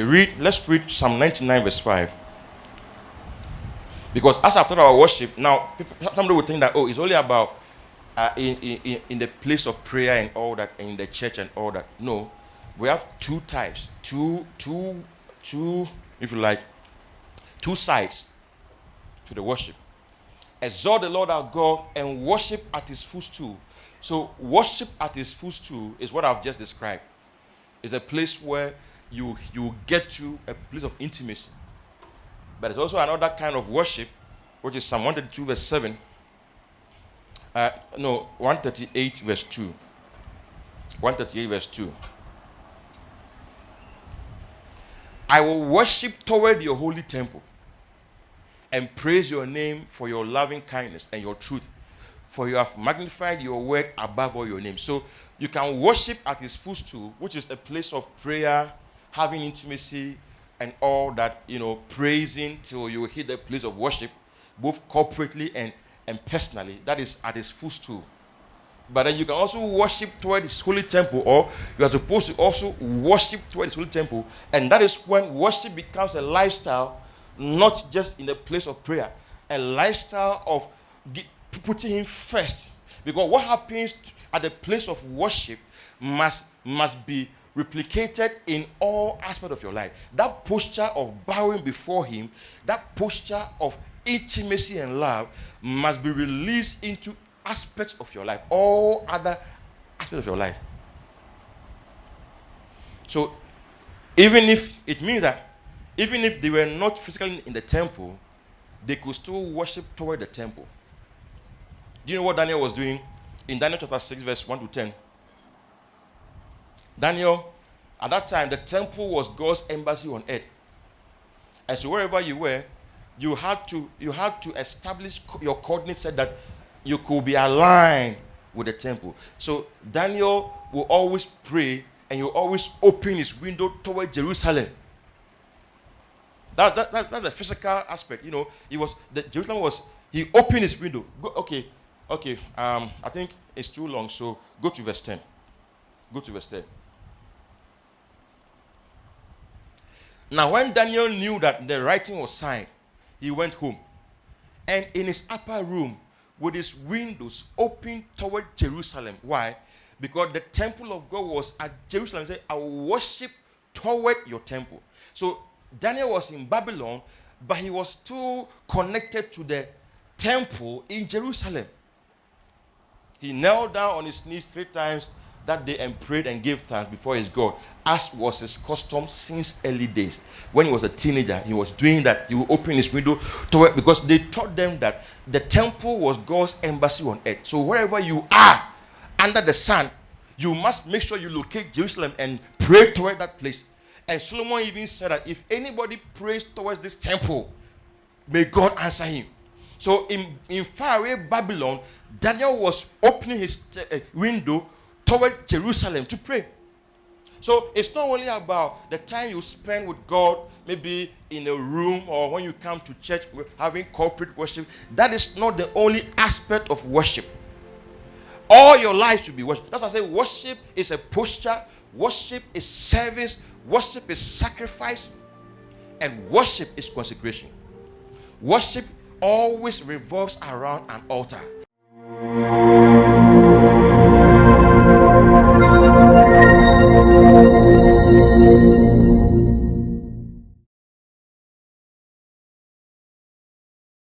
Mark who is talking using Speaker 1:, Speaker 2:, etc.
Speaker 1: Okay, let's read Psalm 99 verse 5. Because as I've thought about worship, now somebody would think that, it's only about in the place of prayer and all that, and in the church and all that. No, we have two types, two, if you like, two sides to the worship. Exalt the Lord our God and worship at his footstool. So worship at his footstool is what I've just described. It's a place where you get to a place of intimacy. But there's also another kind of worship, which is Psalm 132 verse 7. 138 verse 2. 138 verse 2. I will worship toward your holy temple and praise your name for your loving kindness and your truth, for you have magnified your word above all your name. So you can worship at his footstool, which is a place of prayer, having intimacy and all that, praising till you hit the place of worship, both corporately and personally. That is at his footstool. But then you can also worship toward his holy temple, or you are supposed to also worship toward his holy temple. And that is when worship becomes a lifestyle, not just in the place of prayer, a lifestyle of putting him first. Because what happens at the place of worship must be replicated in all aspects of your life. That posture of bowing before him, that posture of intimacy and love must be released into aspects of your life, all other aspects of your life. So even if it means that even if they were not physically in the temple, they could still worship toward the temple. Do you know what Daniel was doing in Daniel chapter 6 verse 1 to 10? Daniel, at that time, the temple was God's embassy on earth. And so wherever you were, you had to establish your coordinates so that you could be aligned with the temple. So Daniel will always pray and he will always open his window toward Jerusalem. That's a physical aspect. He opened his window. Okay. I think it's too long, so go to verse 10. Go to verse 10. Now, when Daniel knew that the writing was signed, he went home. And in his upper room, with his windows open toward Jerusalem. Why? Because the temple of God was at Jerusalem. He said, I will worship toward your temple. So Daniel was in Babylon, but he was still connected to the temple in Jerusalem. He knelt down on his knees 3 times that day and prayed and gave thanks before his God, as was his custom since early days. When he was a teenager, he was doing that. He would open his window toward, because they taught them that the temple was God's embassy on earth. So wherever you are under the sun, you must make sure you locate Jerusalem and pray toward that place. And Solomon even said that if anybody prays towards this temple, may God answer him. So in faraway Babylon, Daniel was opening his window toward Jerusalem to pray. So it's not only about the time you spend with God, maybe in a room or when you come to church having corporate worship. That is not the only aspect of worship. All your life should be worship. That's why I say worship is a posture, worship is service, worship is sacrifice, and worship is consecration. Worship always revolves around an altar.